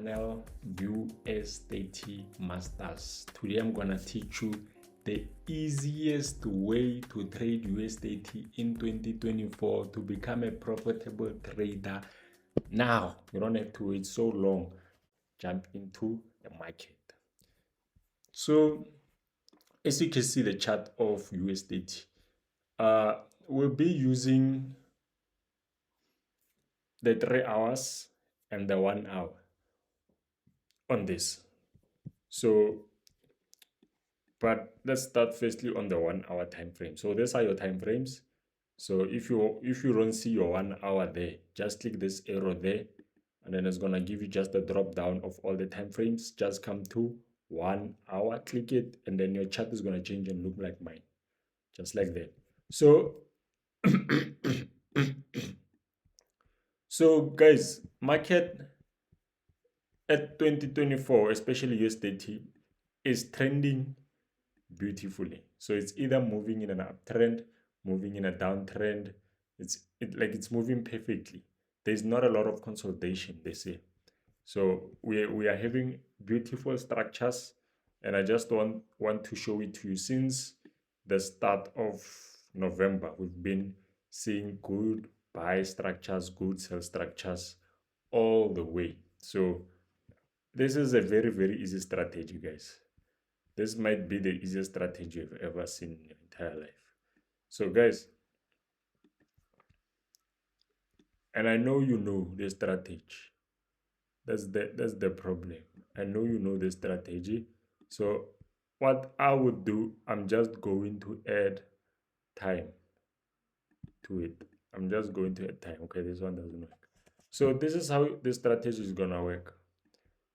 channel US30 Masters. Today I'm gonna teach you the easiest way to trade US30 in 2024 to become a profitable trader. Now you don't have to wait so long. Jump into the market. So as you can see the chart of US30, we'll be using the 3 hours and the 1 hour on this. So but let's start firstly on the 1 hour time frame. So these are your time frames. So if you don't see your 1 hour there, just click this arrow there, and then it's gonna give you just a drop down of all the time frames. Just come to 1 hour, click it, and then your chart is gonna change and look like mine, just like that. So so guys, market at 2024, especially US30, is trending beautifully. So it's either moving in an uptrend, moving in a downtrend. It's moving perfectly. There's not a lot of consolidation, they say. So we are having beautiful structures, and I just want to show it to you. Since the start of November, we've been seeing good buy structures, good sell structures all the way. So this is a very, very easy strategy, guys. This might be the easiest strategy you've ever seen in your entire life. So guys, and I know you know the strategy. That's the problem. I know you know the strategy. So what I would do, I'm just going to add time to it. I'm just going to add time. Okay, this one doesn't work. So this is how the strategy is gonna work.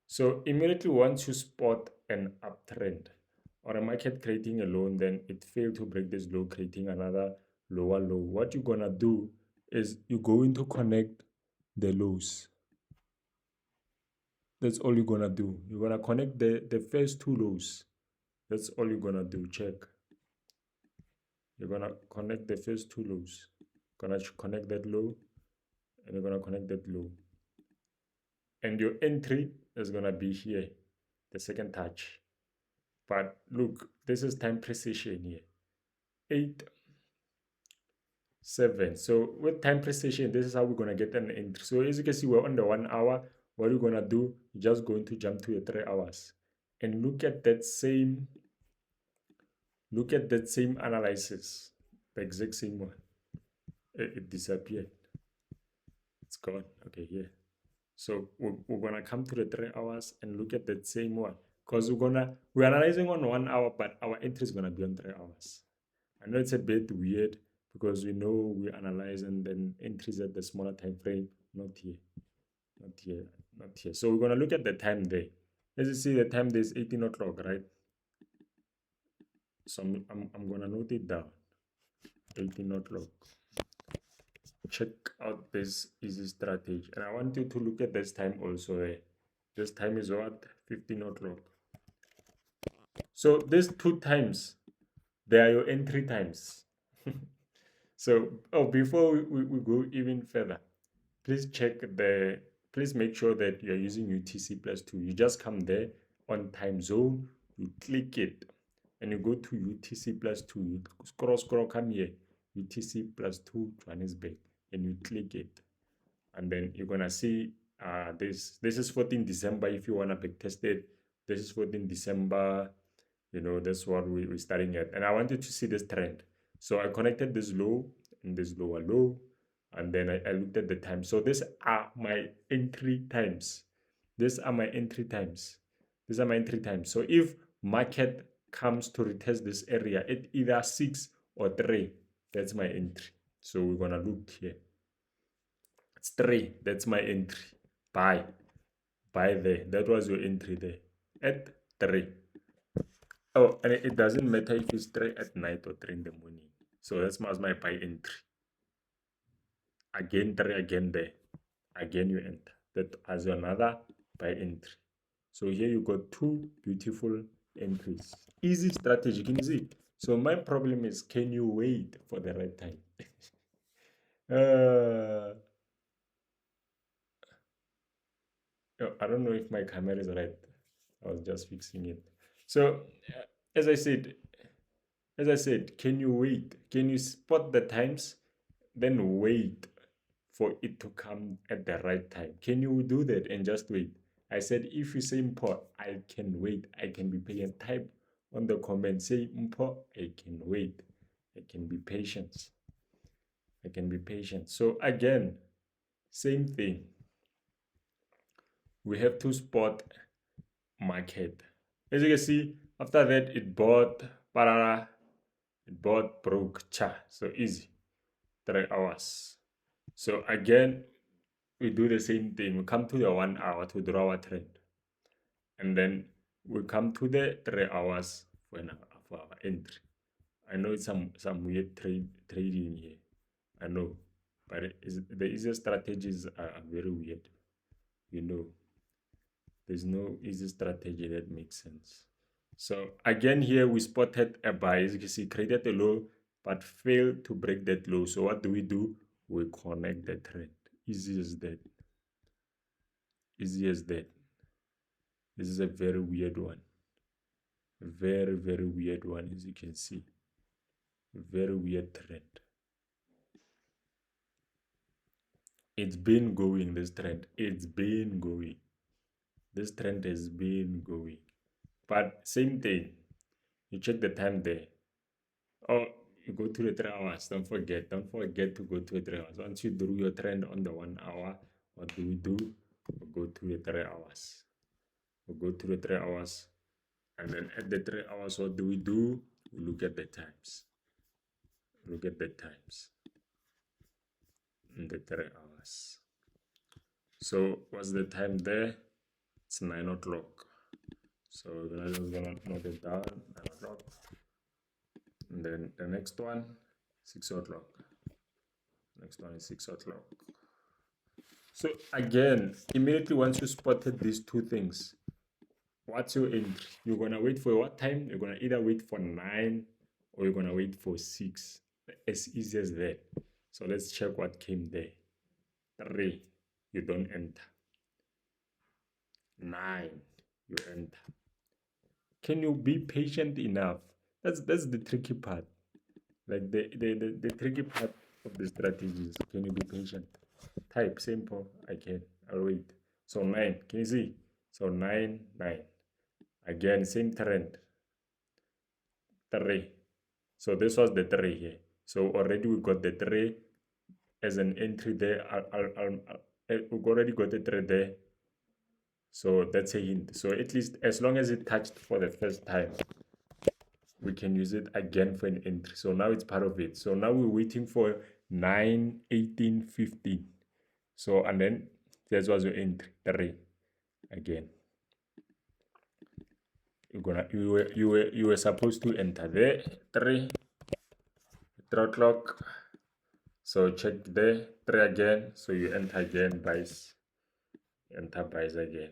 So immediately once you spot an uptrend or a market creating a low, then it failed to break this low, creating another lower low, what you're gonna do is you're going to connect the lows. That's all you're gonna do. You're gonna connect the first two lows. That's all you're gonna do. Check. You're gonna connect the first two lows. Gonna connect that low, and you're gonna connect that low. And your entry is gonna be here, the second touch. But look, this is time precision here. 8, 7. So with time precision, this is how we're gonna get an entry. So as you can see, we're on the 1 hour. What you're gonna do, you're just going to jump to your 3 hours and look at that same analysis, the exact same one. It disappeared. It's gone. Okay, here. So we're gonna come to the 3 hours and look at that same one, because we're analyzing on 1 hour, but our entry is gonna be on 3 hours. I know it's a bit weird because we know we analyze and then entries at the smaller time frame, not here, not here, not here. So we're gonna look at the time there. As you see, the time there is 18 o'clock, right? So I'm gonna note it down. 18 o'clock. Check out this easy strategy, and I want you to look at this time also there. This time is what? 15 o'clock. So these two times, they are your entry times. So before we go even further, please make sure that you're using UTC plus 2. You just come there on time zone, you click it, and you go to UTC plus 2. You scroll, come here, UTC plus 2 Johannesburg, and you click it. And then you're gonna see this is 14 December if you wanna backtest it. This is 14 December, that's what we're starting at. And I wanted to see this trend. So I connected this low and this lower low, and then I looked at the time. So these are my entry times. These are my entry times. So if market comes to retest this area at either 6 or 3, that's my entry. So we're gonna look here. It's 3. That's my entry. Buy there. That was your entry there at 3. Oh, and it doesn't matter if it's 3 at night or 3 in the morning. So that's my buy entry. Again 3, again there. Again you enter. That as another buy entry. So here you got 2 beautiful entries. Easy strategy. Can you see? So my problem is, can you wait for the right time? I don't know if my camera is right. I was just fixing it. So, as I said, can you wait? Can you spot the times? Then wait for it to come at the right time. Can you do that and just wait? I said, if you say Mpo, I can wait. I can be patient. Type on the comment, say Mpo, I can wait. I can be patient. I can be patient. So again, same thing. We have to spot market. As you can see, after that it bought parara, it bought broke cha. So easy. 3 hours. So again, we do the same thing. We come to the 1 hour to draw our trend. And then we come to the 3 hours for our entry. I know it's some weird trading here. I know. But the easiest strategies are very weird. You know, there's no easy strategy that makes sense. So again, here we spotted a buy. As you can see, created a low, but failed to break that low. So what do? We connect the trend. Easy as that. Easy as that. This is a very weird one. Very, very weird one, as you can see. Very weird trend. It's been going, this trend. It's been going. This trend has been going. But same thing. You check the time there. Oh, you go to the 3 hours. Don't forget to go to the 3 hours. Once you drew your trend on the 1 hour, what do? We go to the 3 hours. We go to the 3 hours. And then at the 3 hours, what do? We look at the times. Look at the times. In the 3 hours. So what's the time there? It's 9 o'clock. So we're just gonna note it down, 9 o'clock. And then the next one, 6 o'clock. Next one is 6 o'clock. So again, immediately once you spotted these two things, what's your entry? You're gonna wait for what time? You're gonna either wait for 9 or you're gonna wait for 6. As easy as that. So let's check what came there. 3, you don't enter. 9, you enter. Can you be patient enough? That's the tricky part. Like the tricky part of the strategies. Can you be patient? Type simple. I'll wait. So 9. Can you see? So 9, 9. Again, same trend. 3. So this was the 3 here. So already we got the 3 as an entry there. We've already got the 3 there. So that's a hint. So at least as long as it touched for the first time, we can use it again for an entry. So now it's part of it. So now we're waiting for 9, 18, 15. So, and then that was your entry, 3 again. You were supposed to enter there, 3 o'clock. So check there, 3 again. So you enter again, buys. Enter buys again.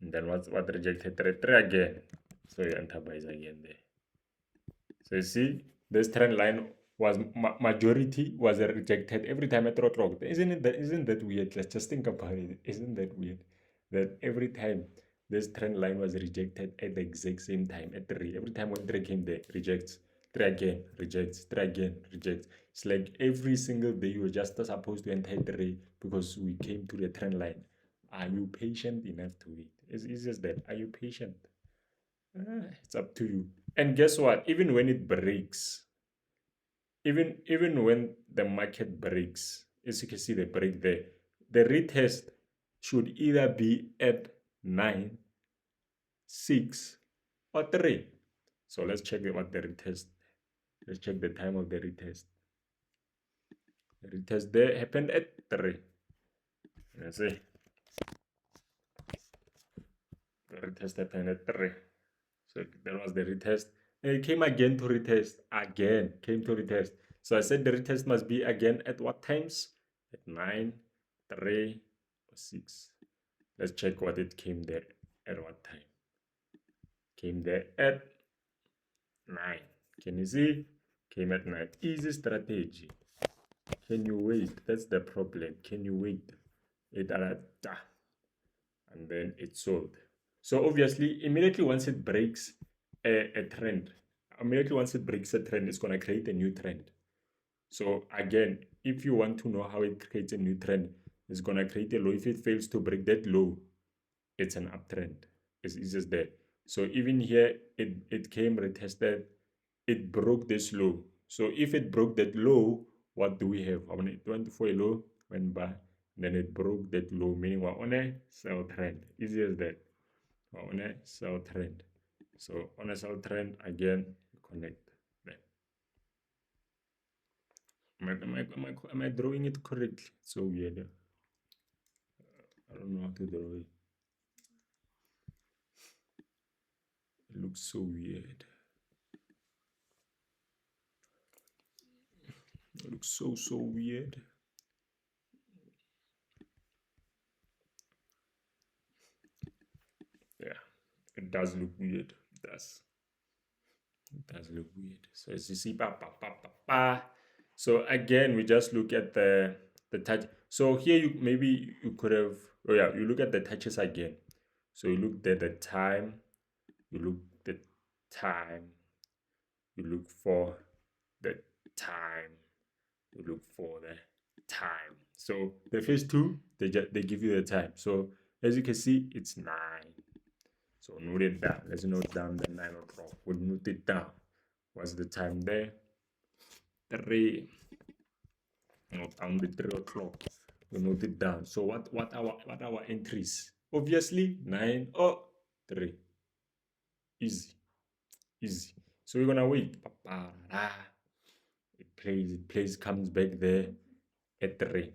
And then what rejected? 3 again. So you enter buys again there. So you see, this trend line was majority was rejected every time at 3 o'clock. Isn't that weird? Let's just think about it. Isn't that weird? That every time this trend line was rejected at the exact same time at 3. Every time when 3 came there, rejects. 3 again, rejects. 3 again, rejects. It's like every single day you were just supposed to enter 3 because we came to the trend line. Are you patient enough to wait? It's easy as that. Are you patient? It's up to you. And guess what? Even when it breaks, even when the market breaks, as you can see the break there, the retest should either be at 9, 6, or 3. So let's check what the retest. Let's check the time of the retest. The retest there happened at 3. Let's see. The retest happened at 3. So that was the retest. And it came again to retest. Again, came to retest. So I said the retest must be again at what times? At 9, 3, or 6. Let's check what it came there at what time. Came there at 9. Can you see? Came at 9. Easy strategy. Can you wait? That's the problem. Can you wait? and then it sold. So obviously, immediately once it breaks a trend, it's going to create a new trend. So again, if you want to know how it creates a new trend, it's going to create a low. If it fails to break that low, it's an uptrend. It's just that. So even here, it came retested, it broke this low. So if it broke that low, what do we have? I mean, it went for a low, went by, then it broke that low, meaning we're on a sell trend. Easy as that. We're on a sell trend. So on a sell trend, again, connect that. Am I drawing it correctly? It's so weird. I don't know how to draw it. It looks so weird. It looks so weird. Yeah, it does look weird. It does look weird. So as you see, so again, we just look at the touch. So here you maybe you could have, oh yeah, you look at the touches again. So you look at the time, you look the time, you look for the time, you look for the time. So the first two, they give you the time. So as you can see, it's 9. So note it down. Let's note down the 9 o'clock. We'll note it down. What's the time there? 3. Note down the 3 o'clock. We note it down. So what our entries? Obviously 9 or 3. Easy. Easy. So we're gonna wait. It plays, comes back there at 3.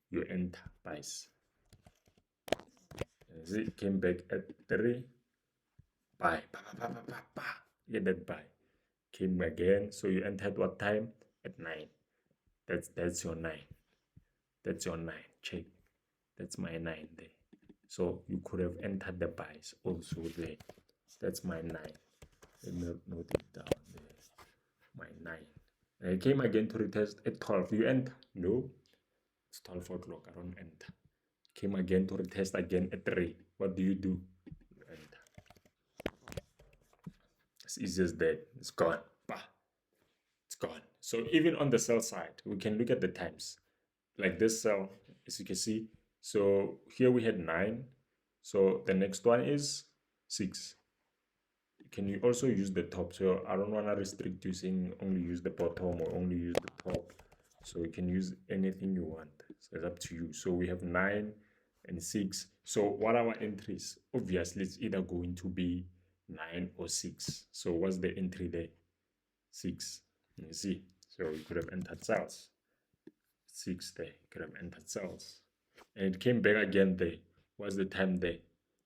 You enter buys. As it came back at 3. Buy. Get that buy. Came again. So you entered what time? At 9. That's your 9. That's your 9. Check. That's my 9 there. So you could have entered the buys also there. That's my 9. Let me note it down there. My 9. And I came again to retest at 12. You enter? No. It's 12 o'clock. I don't enter. Came again to retest again at 3. What do? You enter. As easy as that. It's gone. Bah. It's gone. So even on the sell side, we can look at the times. Like this cell, as you can see. So here we had 9. So the next one is 6. Can you also use the top? So I don't want to restrict you saying only use the bottom or only use the top. So you can use anything you want. So it's up to you. So we have 9 and 6. So what are our entries? Obviously, it's either going to be 9 or 6. So what's the entry there? 6. You see. So you could have entered cells. 6 there. You could have entered cells. And it came back again there. What's the time there?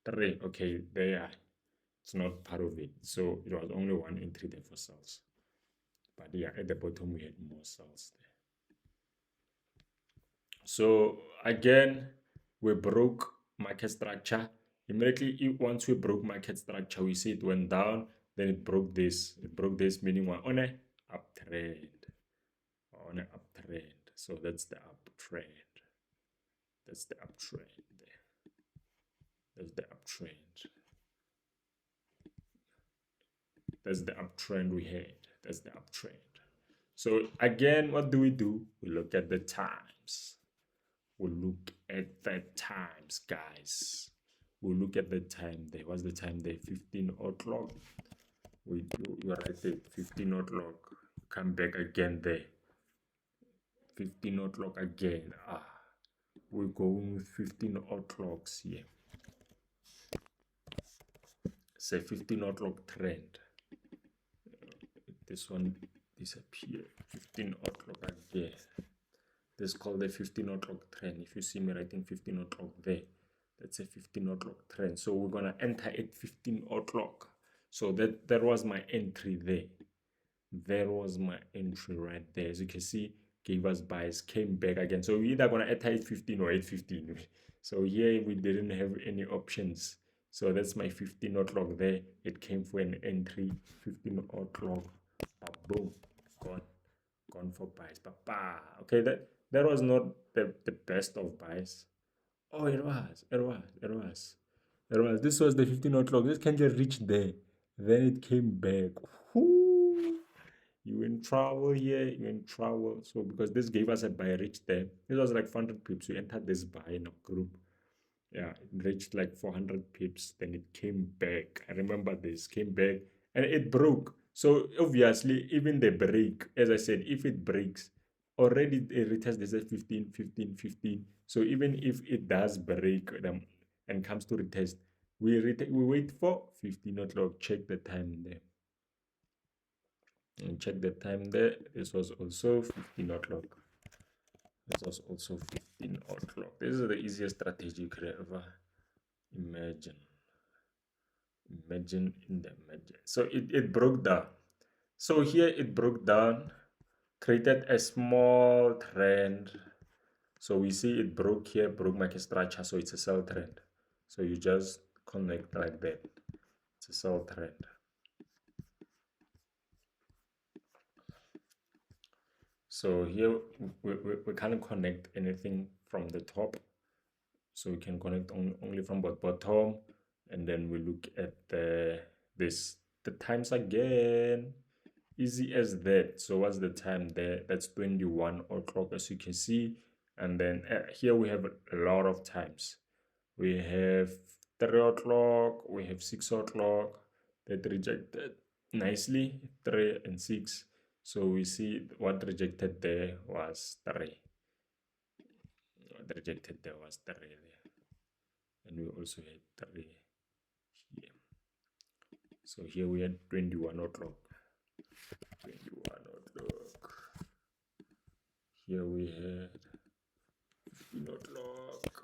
3. Okay, there. It's not part of it. So it was only one entry there for cells. But yeah, at the bottom we had more cells there. So again, we broke market structure. Immediately, once we broke market structure, we see it went down, then it broke this. It broke this, meaning we're on a uptrend. On an uptrend. So that's the uptrend. That's the uptrend there. That's the uptrend. That's the uptrend we had. That's the uptrend. So again, what do? We look at the times. We look at the times, guys. We look at the time there. What's the time there? 15 o'clock. We write it 15 o'clock. Come back again there. 15 o'clock again. We're going with 15 o'clocks here. Say 15 o'clock trend. This one disappear. 15 o'clock again. This is called the 15 o'clock trend. If you see me writing 15 o'clock there, that's a 15 o'clock trend. So we're gonna enter at 15 o'clock. So that was my entry there. There was my entry right there. As you can see, gave us buys, came back again. So we're either gonna enter at 15 or 8:15. So here we didn't have any options. So that's my 15 o'clock there. It came for an entry, 15 o'clock. Boom, gone for buys. Okay, that was not the best of buys, Oh, it was. This was the 15 o'clock. This can just reach there. Then it came back. Whoo! You in trouble here, you in trouble. So because this gave us a buy reach there. This was like 400 pips. We entered this buy in a group. Yeah, it reached like 400 pips. Then it came back. I remember this came back and it broke. So obviously, even the break, as I said, if it breaks, already the retest is at 15, 15, 15. So even if it does break and comes to retest, we wait for 15 o'clock. Check the time there. And check the time there. This was also 15 o'clock. This was also 15 o'clock. This is the easiest strategy you could ever imagine. Imagine in the imagine. So it broke down. So here it broke down, created a small trend. So we see it broke here, broke market structure. So it's a sell trend. So you just connect like that. It's a sell trend. So here we can't connect anything from the top. So we can connect only from bottom, and then we look at the times again. Easy as that. So what's the time there? That's 21 o'clock, as you can see. And then here we have a lot of times. We have 3 o'clock, we have 6 o'clock that rejected nicely, 3 and 6. So we see what rejected there was 3. What rejected there was 3 there. And we also had 3 here. So here we had 21 o'clock. 21 o'clock. Here we had 15 o'clock.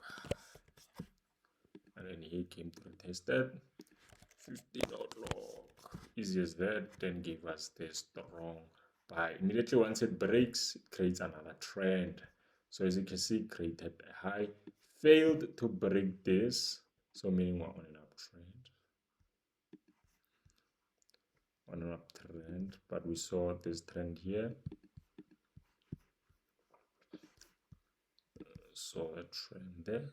And then he came to test that. 15 o'clock. Easy as that. Then give us this strong buy. Immediately once it breaks, it creates another trend. So as you can see, created a high. Failed to break this. So meaning we're on an uptrend. On an uptrend. But we saw this trend here. Saw a trend there.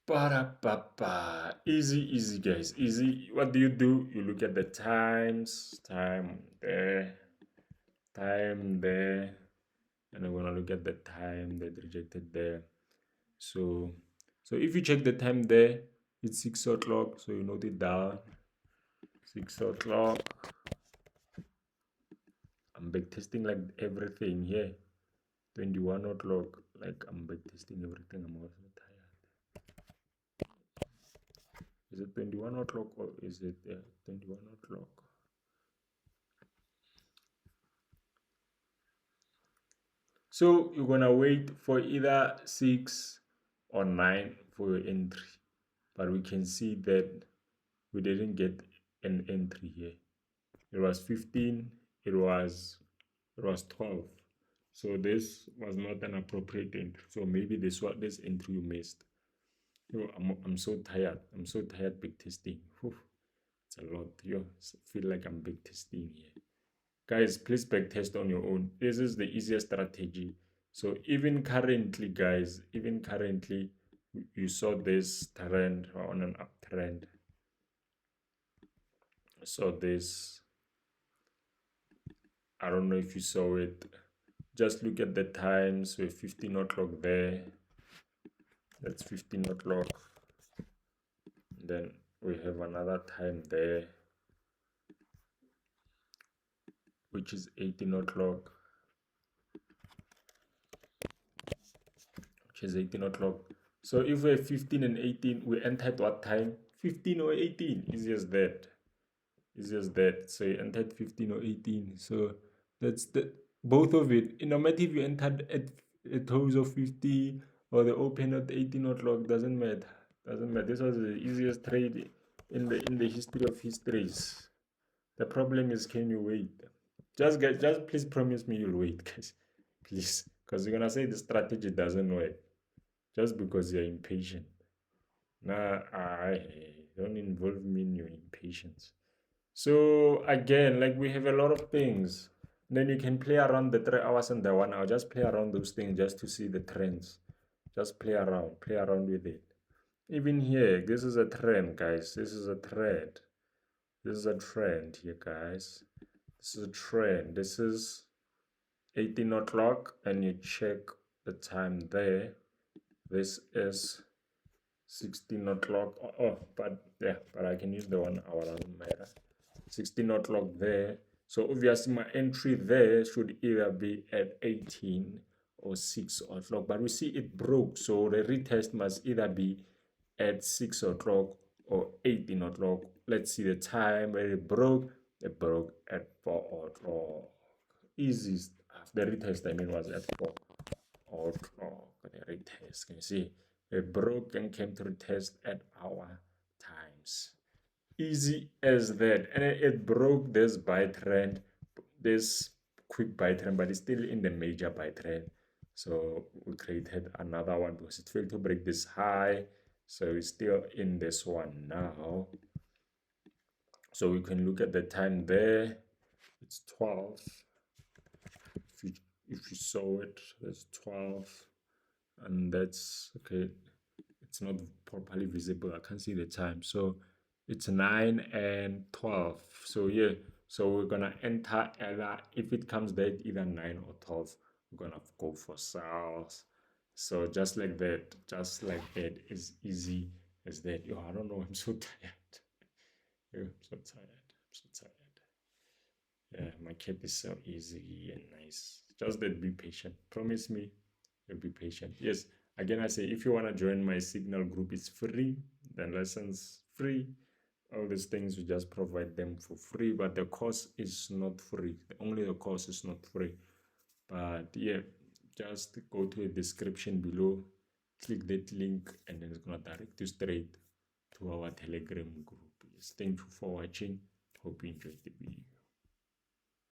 Ba-da-ba-ba. Easy, easy, guys. Easy. What do? You look at the times. Time there. Time there. And I'm gonna look at the time that rejected there. So if you check the time there, it's 6 o'clock. So you note it down. 6 o'clock. I'm back testing like everything here. 21 o'clock. Like I'm back testing everything. I'm also tired. Is it 21 o'clock or is it 21 o'clock? So you're gonna wait for either 6 or 9 for your entry. But we can see that we didn't get an entry here. It was 15, it was 12. So this was not an appropriate entry. So maybe this entry you missed. I'm so tired. I'm so tired big testing. Whew, it's a lot. Feel like I'm big testing here. Guys, please backtest on your own. This is the easiest strategy. So even currently, guys, you saw this trend on an uptrend. So this, I don't know if you saw it. Just look at the times. We're 15 o'clock there. That's 15 o'clock. Then we have another time there, which is 18 o'clock. Which is 18 o'clock. So if we're 15 and 18, we entered what time? 15 or 18. Easy as that. Easy as that. So you entered 15 or 18. So that's both of it. No matter if you entered at a close of 50 or the open at 18 o'clock, doesn't matter. Doesn't matter. This was the easiest trade in the history of histories. The problem is, can you wait? Just please promise me you'll wait, guys. Please. Because you're gonna say the strategy doesn't work. Just because you're impatient. Nah, don't involve me in your impatience. So again, like we have a lot of things. Then you can play around the 3 hours and the 1 hour. Just play around those things just to see the trends. Just play around with it. Even here, this is a trend, guys. This is a trend. This is a trend here, guys. This is a trend. This is 18 o'clock, and you check the time there. This is 16 o'clock. Oh, but yeah, but I can use the 1 hour, doesn't matter. 16 o'clock there. So obviously my entry there should either be at 18 or 6 o'clock, but we see it broke, so the retest must either be at 6 o'clock or 18 o'clock. Let's see the time where it broke. It broke at 4 o'clock. Easiest. The retest, I mean, was at 4 o'clock. The retest, can you see? It broke and came to retest at our times. Easy as that. And it broke this buy trend, this quick buy trend, but it's still in the major buy trend. So we created another one because it failed to break this high. So it's still in this one now. So we can look at the time there. It's 12. If you saw it, it's 12. And that's okay. It's not properly visible. I can't see the time. So it's 9 and 12. So yeah, so we're gonna enter either, if it comes back either 9 or 12, we're gonna go for sales. So just like that, is easy as that. Yo, I don't know, I'm so tired. Yo, I'm so tired. I'm so tired. Yeah, my cap is so easy and nice. Just that, be patient. Promise me you'll be patient. Yes, again, I say, if you want to join my Signal group, it's free. The lessons free. All these things, we just provide them for free, but the course is not free. Only the course is not free. But yeah, just go to the description below, click that link, and then it's gonna direct you straight to our Telegram group. Yes, thank you for watching. Hope you enjoyed the video.